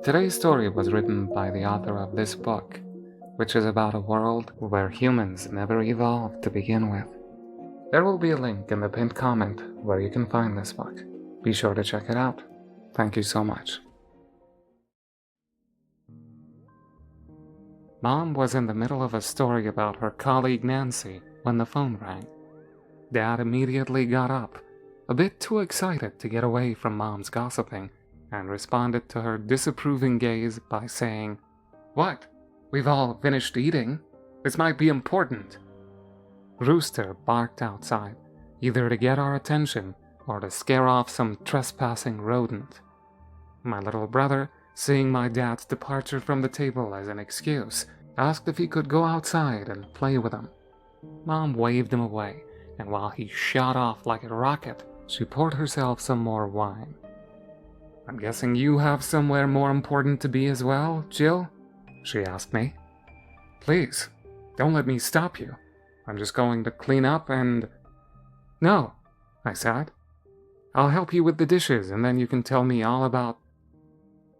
Today's story was written by the author of this book, which is about a world where humans never evolved to begin with. There will be a link in the pinned comment where you can find this book. Be sure to check it out. Thank you so much. Mom was in the middle of a story about her colleague Nancy when the phone rang. Dad immediately got up, a bit too excited to get away from Mom's gossiping, and responded to her disapproving gaze by saying, "What? We've all finished eating. This might be important." Rooster barked outside, either to get our attention or to scare off some trespassing rodent. My little brother, seeing my dad's departure from the table as an excuse, asked if he could go outside and play with him. Mom waved him away, and while he shot off like a rocket, she poured herself some more wine. "I'm guessing you have somewhere more important to be as well, Jill?" she asked me. "Please, don't let me stop you. I'm just going to clean up and—" "No," I said. "I'll help you with the dishes and then you can tell me all about—"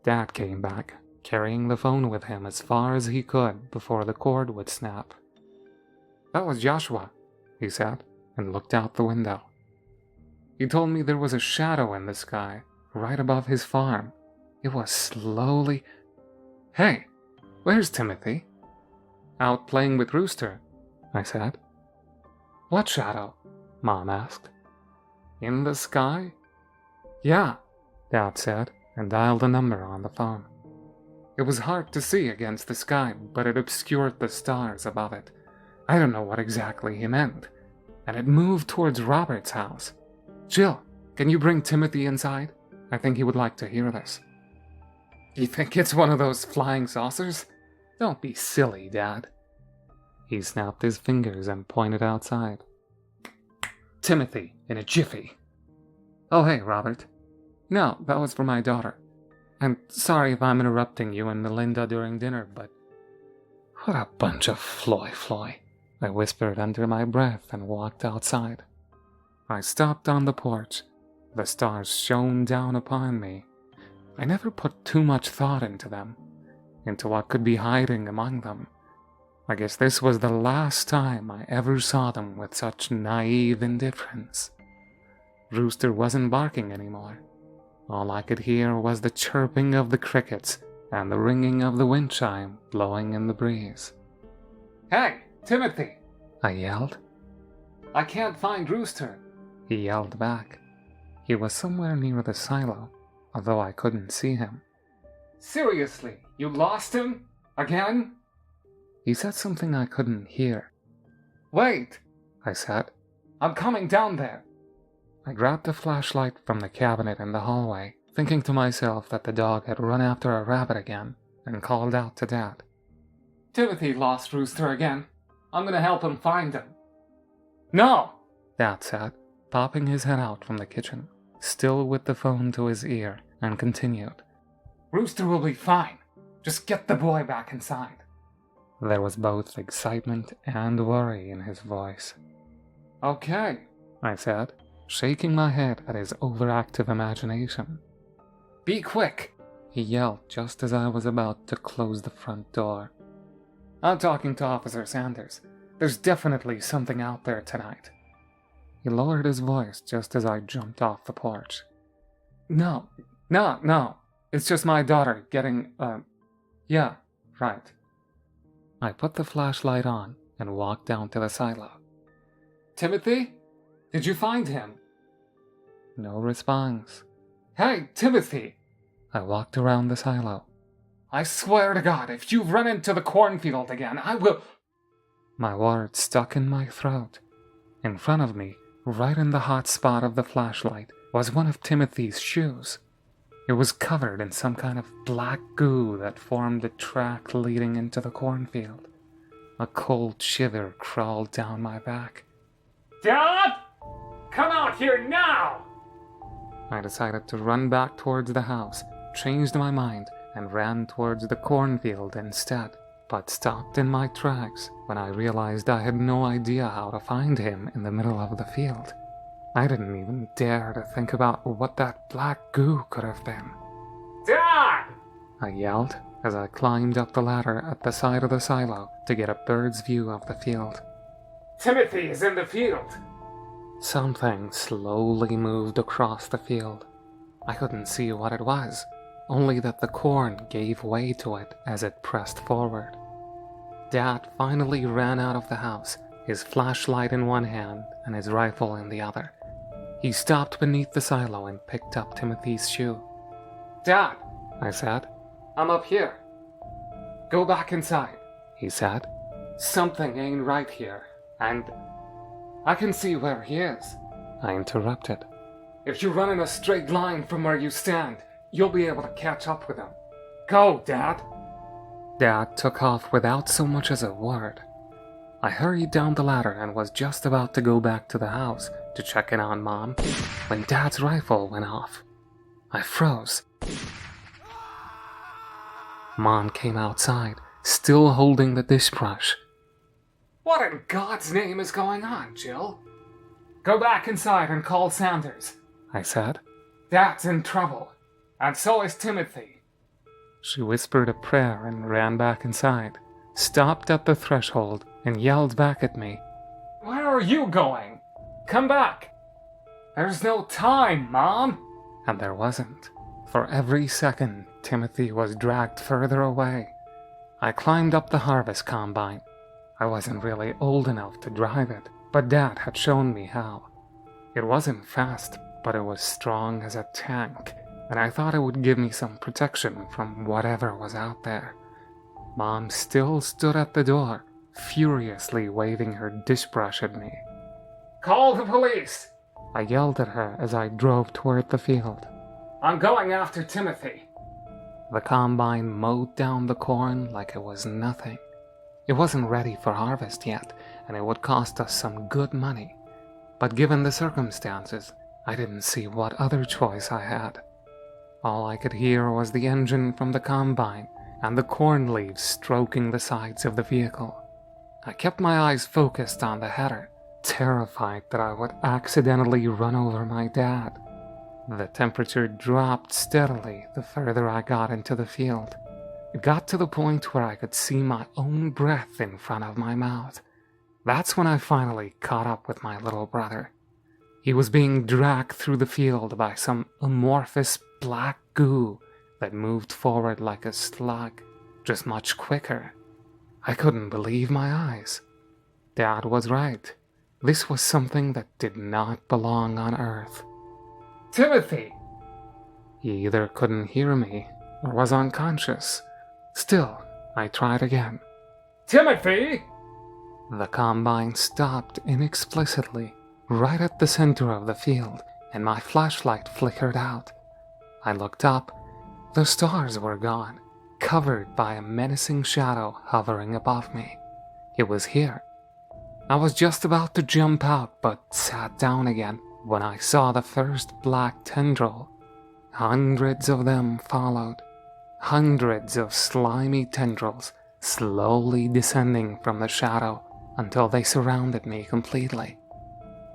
Dad came back, carrying the phone with him as far as he could before the cord would snap. "That was Joshua," he said, and looked out the window. "He told me there was a shadow in the sky, right above his farm. It was slowly—" "Hey, where's Timothy?" "Out playing with Rooster," I said. "What shadow?" Mom asked. "In the sky?" "Yeah," Dad said, and dialed a number on the phone. It was hard to see against the sky, but it obscured the stars above it. I don't know what exactly he meant. And it moved towards Robert's house. "Jill, can you bring Timothy inside? I think he would like to hear this." "You think it's one of those flying saucers? Don't be silly, Dad." He snapped his fingers and pointed outside. "Timothy, in a jiffy." "Oh, hey, Robert." "No, that was for my daughter. I'm sorry if I'm interrupting you and Melinda during dinner, but—" "What a bunch of floy," I whispered under my breath and walked outside. I stopped on the porch. The stars shone down upon me. I never put too much thought into them, into what could be hiding among them. I guess this was the last time I ever saw them with such naïve indifference. Rooster wasn't barking anymore. All I could hear was the chirping of the crickets and the ringing of the wind chime blowing in the breeze. "Hey, Timothy!" I yelled. "I can't find Rooster," he yelled back. He was somewhere near the silo, although I couldn't see him. "Seriously, you lost him? Again?" He said something I couldn't hear. "Wait," I said. "I'm coming down there." I grabbed a flashlight from the cabinet in the hallway, thinking to myself that the dog had run after a rabbit again, and called out to Dad. "Timothy lost Rooster again. I'm gonna help him find him." "No," Dad said, popping his head out from the kitchen, still with the phone to his ear, and continued. "Rooster will be fine. Just get the boy back inside." There was both excitement and worry in his voice. "Okay," I said, shaking my head at his overactive imagination. "Be quick," he yelled just as I was about to close the front door. "I'm talking to Officer Sanders. There's definitely something out there tonight." He lowered his voice just as I jumped off the porch. No. It's just my daughter getting, yeah, right." I put the flashlight on and walked down to the silo. "Timothy? Did you find him?" No response. "Hey, Timothy!" I walked around the silo. "I swear to God, if you run into the cornfield again, I will—" My words stuck in my throat. In front of me, right in the hot spot of the flashlight, was one of Timothy's shoes. It was covered in some kind of black goo that formed a track leading into the cornfield. A cold shiver crawled down my back. "Dad! Come out here now!" I decided to run back towards the house, changed my mind, and ran towards the cornfield instead, but stopped in my tracks when I realized I had no idea how to find him in the middle of the field. I didn't even dare to think about what that black goo could have been. Dad! I yelled as I climbed up the ladder at the side of the silo to get a bird's view of the field. Timothy is in the field. Something slowly moved across the field. I couldn't see what it was, only that the corn gave way to it as it pressed forward. Dad finally ran out of the house, his flashlight in one hand and his rifle in the other. He stopped beneath the silo and picked up Timothy's shoe. Dad, I said. I'm up here. Go back inside. He said. Something ain't right here, and I can see where he is. I interrupted. If you run in a straight line from where you stand, you'll be able to catch up with him. Go, Dad. Dad took off without so much as a word. I hurried down the ladder and was just about to go back to the house to check in on Mom when Dad's rifle went off. I froze. Mom came outside, still holding the dish brush. What in God's name is going on, Jill? Go back inside and call Sanders, I said. Dad's in trouble, and so is Timothy. She whispered a prayer and ran back inside, stopped at the threshold, and yelled back at me. Where are you going? Come back. There's no time, Mom. And there wasn't. For every second, Timothy was dragged further away. I climbed up the harvest combine. I wasn't really old enough to drive it, but Dad had shown me how. It wasn't fast, but it was strong as a tank, and I thought it would give me some protection from whatever was out there. Mom still stood at the door, furiously waving her dish brush at me. Call the police! I yelled at her as I drove toward the field. I'm going after Timothy. The combine mowed down the corn like it was nothing. It wasn't ready for harvest yet, and it would cost us some good money. But given the circumstances, I didn't see what other choice I had. All I could hear was the engine from the combine and the corn leaves stroking the sides of the vehicle. I kept my eyes focused on the header, terrified that I would accidentally run over my dad. The temperature dropped steadily the further I got into the field. It got to the point where I could see my own breath in front of my mouth. That's when I finally caught up with my little brother. He was being dragged through the field by some amorphous black goo that moved forward like a slug, just much quicker. I couldn't believe my eyes. Dad was right. This was something that did not belong on Earth. Timothy! He either couldn't hear me or was unconscious. Still, I tried again. Timothy! The combine stopped inexplicitly right at the center of the field, and my flashlight flickered out. I looked up. The stars were gone, covered by a menacing shadow hovering above me. It was here. I was just about to jump out, but sat down again when I saw the first black tendril. Hundreds of them followed. Hundreds of slimy tendrils slowly descending from the shadow until they surrounded me completely.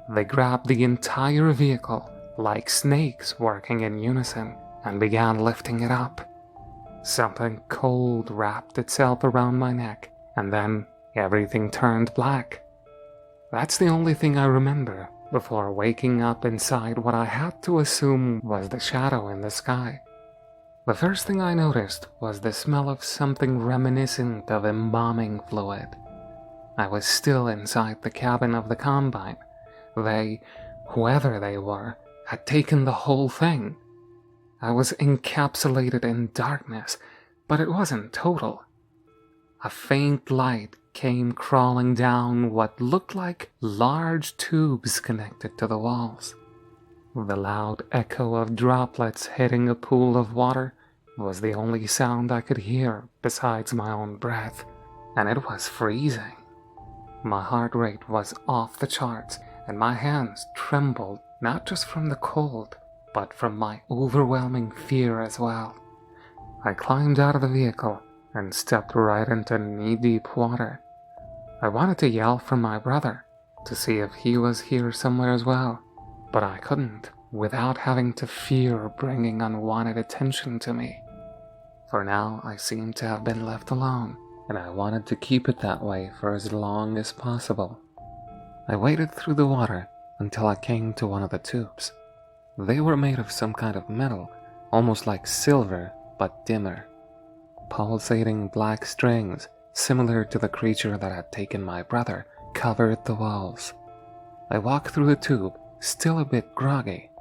They grabbed the entire vehicle like snakes working in unison and began lifting it up. Something cold wrapped itself around my neck, and then everything turned black. That's the only thing I remember before waking up inside what I had to assume was the shadow in the sky. The first thing I noticed was the smell of something reminiscent of embalming fluid. I was still inside the cabin of the combine. They, whoever they were, had taken the whole thing. I was encapsulated in darkness, but it wasn't total. A faint light came crawling down what looked like large tubes connected to the walls. The loud echo of droplets hitting a pool of water was the only sound I could hear besides my own breath, and it was freezing. My heart rate was off the charts, and my hands trembled not just from the cold, but from my overwhelming fear as well. I climbed out of the vehicle and stepped right into knee-deep water. I wanted to yell for my brother, to see if he was here somewhere as well, but I couldn't without having to fear bringing unwanted attention to me. For now, I seemed to have been left alone, and I wanted to keep it that way for as long as possible. I waded through the water until I came to one of the tubes. They were made of some kind of metal, almost like silver, but dimmer. Pulsating black strings, similar to the creature that had taken my brother, covered the walls. I walked through the tube, still a bit groggy.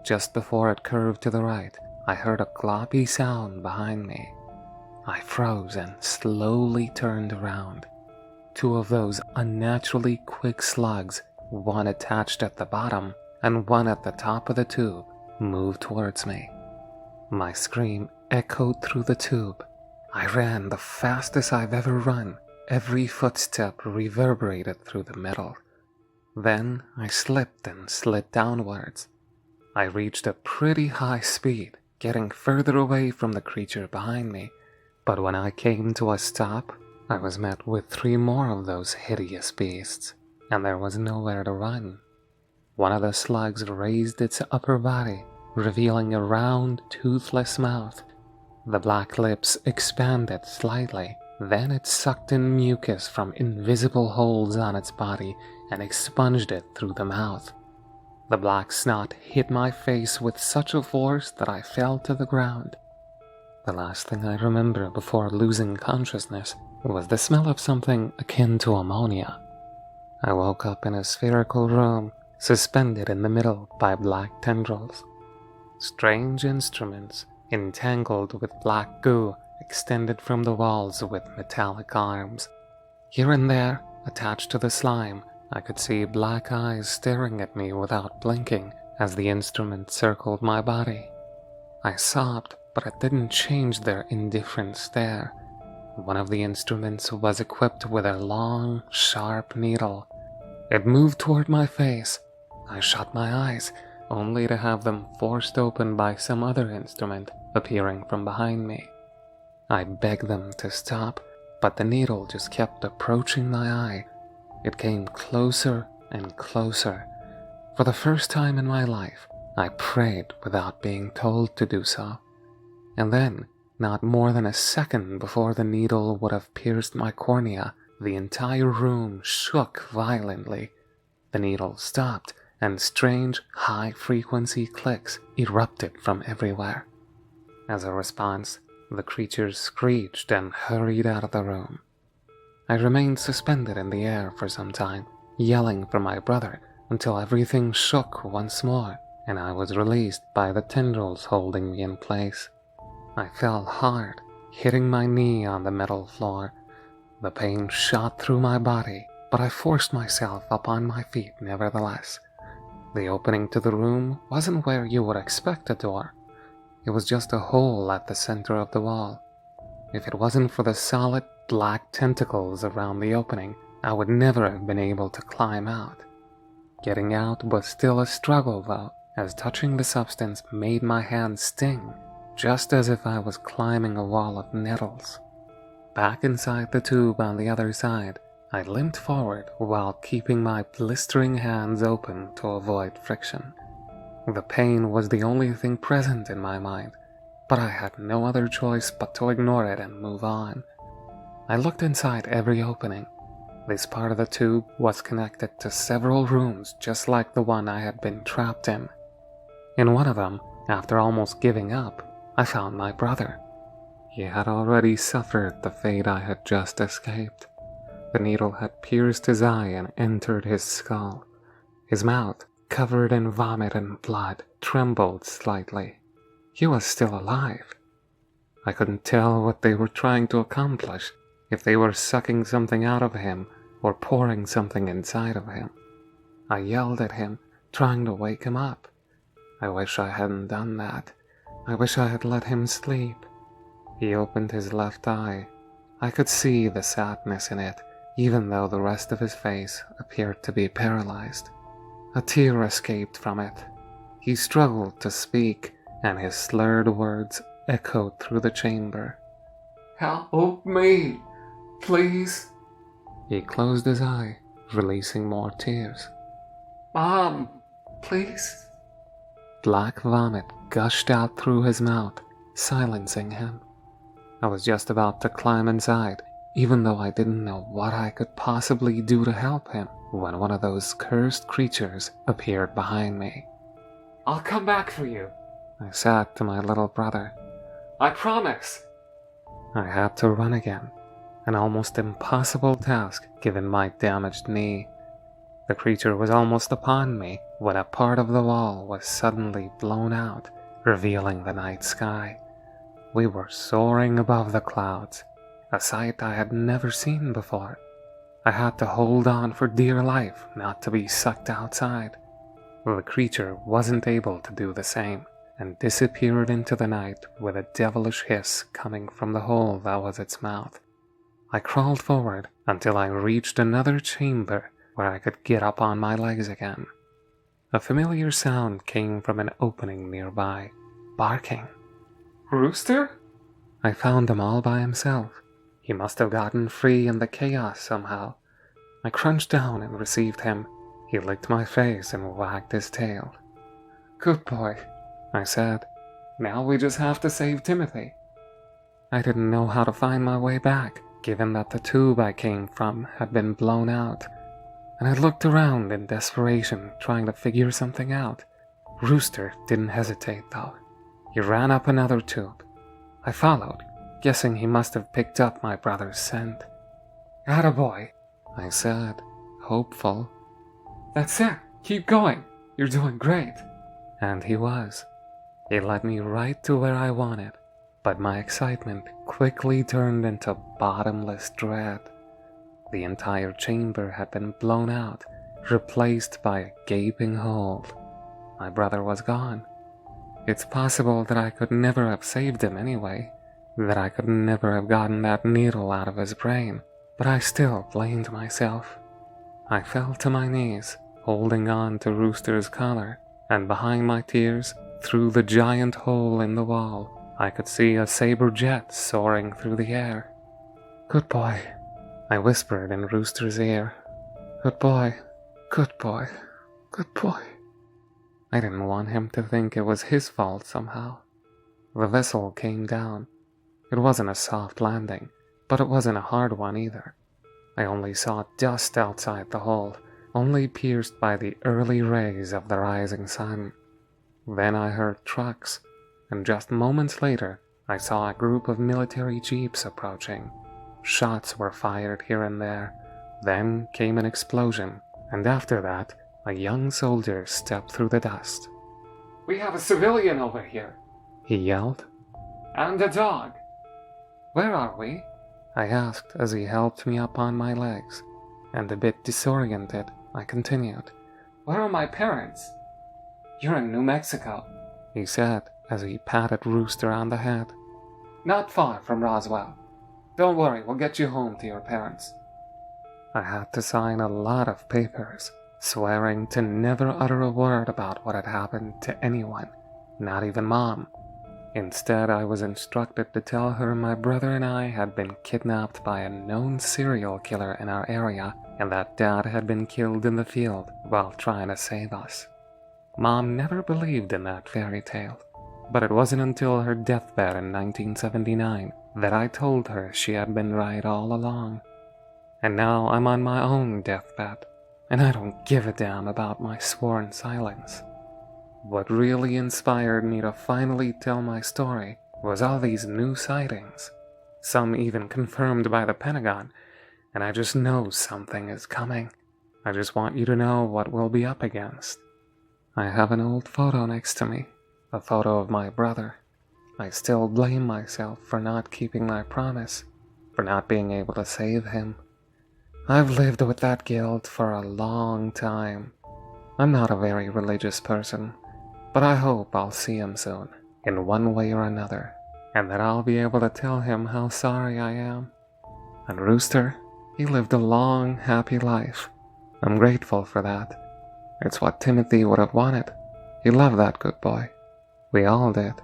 Just before it curved to the right, I heard a gloppy sound behind me. I froze and slowly turned around. Two of those unnaturally quick slugs, one attached at the bottom and one at the top of the tube, moved towards me. My scream echoed through the tube. I ran the fastest I've ever run. Every footstep reverberated through the metal. Then I slipped and slid downwards. I reached a pretty high speed, getting further away from the creature behind me, but when I came to a stop, I was met with 3 more of those hideous beasts, and there was nowhere to run. One of the slugs raised its upper body, revealing a round, toothless mouth. The black lips expanded slightly, then it sucked in mucus from invisible holes on its body and expunged it through the mouth. The black snot hit my face with such a force that I fell to the ground. The last thing I remember before losing consciousness was the smell of something akin to ammonia. I woke up in a spherical room, suspended in the middle by black tendrils. Strange instruments, entangled with black goo, extended from the walls with metallic arms. Here and there, attached to the slime, I could see black eyes staring at me without blinking as the instrument circled my body. I sobbed, but it didn't change their indifferent stare. One of the instruments was equipped with a long, sharp needle. It moved toward my face. I shut my eyes, only to have them forced open by some other instrument appearing from behind me. I begged them to stop, but the needle just kept approaching my eye. It came closer and closer. For the first time in my life, I prayed without being told to do so. And then, not more than a second before the needle would have pierced my cornea, the entire room shook violently. The needle stopped, and strange, high-frequency clicks erupted from everywhere. As a response, the creature screeched and hurried out of the room. I remained suspended in the air for some time, yelling for my brother until everything shook once more, and I was released by the tendrils holding me in place. I fell hard, hitting my knee on the metal floor. The pain shot through my body, but I forced myself up on my feet nevertheless. The opening to the room wasn't where you would expect a door. It was just a hole at the center of the wall. If it wasn't for the solid, black tentacles around the opening, I would never have been able to climb out. Getting out was still a struggle though, as touching the substance made my hands sting, just as if I was climbing a wall of nettles. Back inside the tube on the other side, I limped forward while keeping my blistering hands open to avoid friction. The pain was the only thing present in my mind, but I had no other choice but to ignore it and move on. I looked inside every opening. This part of the tube was connected to several rooms just like the one I had been trapped in. In one of them, after almost giving up, I found my brother. He had already suffered the fate I had just escaped. The needle had pierced his eye and entered his skull. His mouth, covered in vomit and blood, trembled slightly. He was still alive. I couldn't tell what they were trying to accomplish, if they were sucking something out of him or pouring something inside of him. I yelled at him, trying to wake him up. I wish I hadn't done that. I wish I had let him sleep. He opened his left eye. I could see the sadness in it, even though the rest of his face appeared to be paralyzed. A tear escaped from it. He struggled to speak, and his slurred words echoed through the chamber. Help me, please. He closed his eye, releasing more tears. Mom, Please? Black vomit gushed out through his mouth, silencing him. I was just about to climb inside, even though I didn't know what I could possibly do to help him, when one of those cursed creatures appeared behind me. I'll come back for you, I said to my little brother. I promise. I had to run again, an almost impossible task given my damaged knee. The creature was almost upon me when a part of the wall was suddenly blown out, revealing the night sky. We were soaring above the clouds, a sight I had never seen before. I had to hold on for dear life not to be sucked outside. The creature wasn't able to do the same, and disappeared into the night with a devilish hiss coming from the hole that was its mouth. I crawled forward until I reached another chamber where I could get up on my legs again. A familiar sound came from an opening nearby, barking. Rooster? I found him all by himself. He must have gotten free in the chaos somehow. I crunched down and received him. He licked my face and wagged his tail. Good boy, I said. Now we just have to save Timothy. I didn't know how to find my way back, given that the tube I came from had been blown out, and I looked around in desperation, trying to figure something out. Rooster didn't hesitate, though. He ran up another tube. I followed, guessing he must have picked up my brother's scent. Attaboy, I said, hopeful. That's it. Keep going. You're doing great. And he was. He led me right to where I wanted, but my excitement quickly turned into bottomless dread. The entire chamber had been blown out, replaced by a gaping hole. My brother was gone. It's possible that I could never have saved him anyway, that I could never have gotten that needle out of his brain, but I still blamed myself. I fell to my knees, holding on to Rooster's collar, and behind my tears, through the giant hole in the wall, I could see a saber jet soaring through the air. Good boy, I whispered in Rooster's ear. Good boy, good boy, good boy. I didn't want him to think it was his fault somehow. The vessel came down. It wasn't a soft landing, but it wasn't a hard one either. I only saw dust outside the hole, only pierced by the early rays of the rising sun. Then I heard trucks, and just moments later, I saw a group of military jeeps approaching. Shots were fired here and there. Then came an explosion, and after that, a young soldier stepped through the dust. We have a civilian over here, he yelled. And a dog. Where are we? I asked as he helped me up on my legs, and a bit disoriented, I continued. Where are my parents? You're in New Mexico, he said as he patted Rooster on the head. Not far from Roswell. Don't worry, we'll get you home to your parents. I had to sign a lot of papers, swearing to never utter a word about what had happened to anyone, not even Mom. Instead, I was instructed to tell her my brother and I had been kidnapped by a known serial killer in our area, and that Dad had been killed in the field while trying to save us. Mom never believed in that fairy tale, but it wasn't until her deathbed in 1979 that I told her she had been right all along. And now I'm on my own deathbed, and I don't give a damn about my sworn silence. What really inspired me to finally tell my story was all these new sightings, some even confirmed by the Pentagon, and I just know something is coming. I just want you to know what we'll be up against. I have an old photo next to me, a photo of my brother. I still blame myself for not keeping my promise, for not being able to save him. I've lived with that guilt for a long time. I'm not a very religious person, but I hope I'll see him soon, in one way or another, and that I'll be able to tell him how sorry I am. And Rooster, he lived a long, happy life. I'm grateful for that. It's what Timothy would have wanted. He loved that good boy. We all did.